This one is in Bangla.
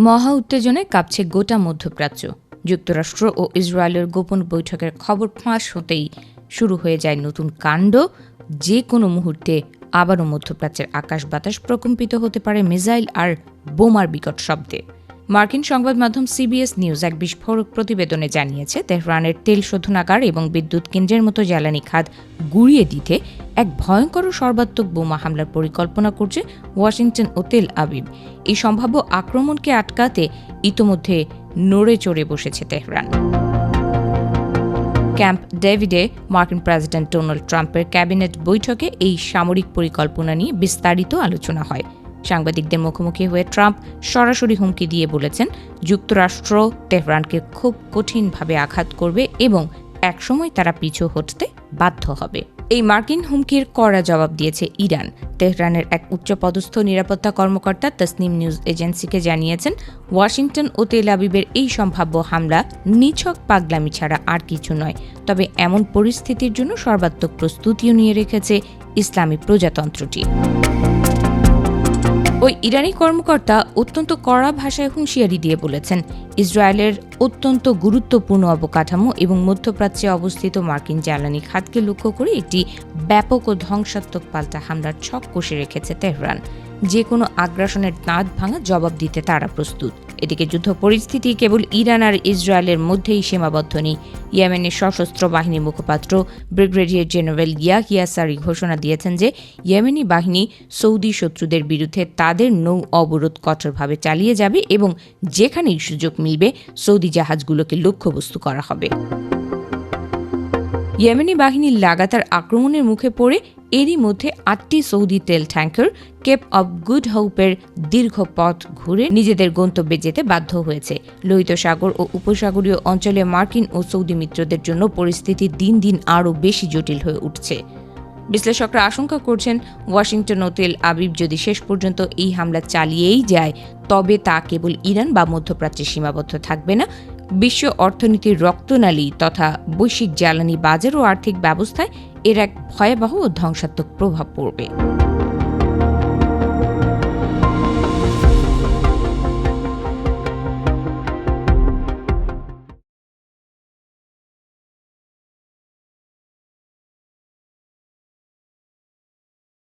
মহা উত্তেজনায় কাঁপছে গোটা মধ্যপ্রাচ্য। যুক্তরাষ্ট্র ও ইসরায়েলের গোপন বৈঠকের খবর ফাঁস হতেই শুরু হয়ে যায় নতুন কাণ্ড। যে কোনো মুহূর্তে আবারও মধ্যপ্রাচ্যের আকাশ বাতাস প্রকম্পিত হতে পারে মিসাইল আর বোমার বিকট শব্দে। মার্কিন সংবাদ মাধ্যম সিবিএস নিউজ এক বিস্ফোরক প্রতিবেদনে জানিয়েছে, তেহরানের তেল শোধনাগার এবং বিদ্যুৎ কেন্দ্রের মতো জ্বালানি খাত গুঁড়িয়ে দিতে এক ভয়ঙ্কর সর্বাত্মক বোমা হামলার পরিকল্পনা করছে ওয়াশিংটন ও তেল আবিব। এই সম্ভাব্য আক্রমণকে আটকাতে ইতোমধ্যে নড়ে চড়ে বসেছে তেহরান। ক্যাম্প ডেভিডে মার্কিন প্রেসিডেন্ট ডোনাল্ড ট্রাম্পের ক্যাবিনেট বৈঠকে এই সামরিক পরিকল্পনা নিয়ে বিস্তারিত আলোচনা হয়। সাংবাদিকদের মুখোমুখি হয়ে ট্রাম্প সরাসরি হুমকি দিয়ে বলেছেন, যুক্তরাষ্ট্র তেহরানকে খুব কঠিনভাবে আঘাত করবে এবং একসময় তারা পিছু হটতে বাধ্য হবে। এই মার্কিন হুমকির কড়া জবাব দিয়েছে ইরান। তেহরানের এক উচ্চপদস্থ নিরাপত্তা কর্মকর্তা তসনিম নিউজ এজেন্সিকে জানিয়েছেন, ওয়াশিংটন ও তেল আবিবের এই সম্ভাব্য হামলা নিছক পাগলামি ছাড়া আর কিছু নয়। তবে এমন পরিস্থিতির জন্য সর্বাত্মক প্রস্তুতিও নিয়ে রেখেছে ইসলামী প্রজাতন্ত্রটি। ওই ইরানি কর্মকর্তা অত্যন্ত কড়া ভাষায় হুঁশিয়ারি দিয়ে বলেছেন, ইসরায়েলের অত্যন্ত গুরুত্বপূর্ণ অবকাঠামো এবং মধ্যপ্রাচ্যে অবস্থিত মার্কিন জ্বালানি খাতকে লক্ষ্য করে একটি ব্যাপক ও ধ্বংসাত্মক পাল্টা হামলার ছক কষে রেখেছে তেহরান। যে কোনো আগ্রাসনের দাঁত ভাঙা জবাব দিতে তারা প্রস্তুত। এদিকে যুদ্ধ পরিস্থিতি কেবল ইরান আর ইসরায়েলের মধ্যেই সীমাবদ্ধ নেই। ইয়েমেনের সশস্ত্র বাহিনী মুখপাত্র ব্রিগেডিয়ার জেনারেল ইয়াহিয়া সারি ঘোষণা দিয়েছেন যে ইয়েমেনি বাহিনী সৌদি শত্রুদের বিরুদ্ধে তাদের নৌ অবরোধ কঠোরভাবে চালিয়ে যাবে এবং যেখানেই সুযোগ মিলবে সৌদি জাহাজগুলোকে লক্ষ্যবস্তু করা হবে। ইয়েমেনি বাহিনীর লাগাতার আক্রমণের মুখে পড়ে এরই মধ্যে 8টি সৌদি তেল ট্যাঙ্কার কেপ অব গুড হোপের দীর্ঘ পথ ঘুরে নিজেদের গন্তব্যে যেতে বাধ্য হয়েছে। লোহিত সাগর ও উপসাগরীয় অঞ্চলে মার্কিন ও সৌদি মিত্রদের জন্য পরিস্থিতি দিন দিন আরও বেশি জটিল হয়ে উঠছে। বিশ্লেষকরা আশঙ্কা করছেন, ওয়াশিংটন ও তেল আবিব যদি শেষ পর্যন্ত এই হামলা চালিয়েই যায়, তবে তা কেবল ইরান বা মধ্যপ্রাচ্যে সীমাবদ্ধ থাকবে না। বিশ্ব অর্থনীতির রক্তনালী তথা বৈশ্বিক জ্বালানি বাজার ও আর্থিক ব্যবস্থায় এর এক ভয়াবহ ও ধ্বংসাত্মক প্রভাব পড়বে।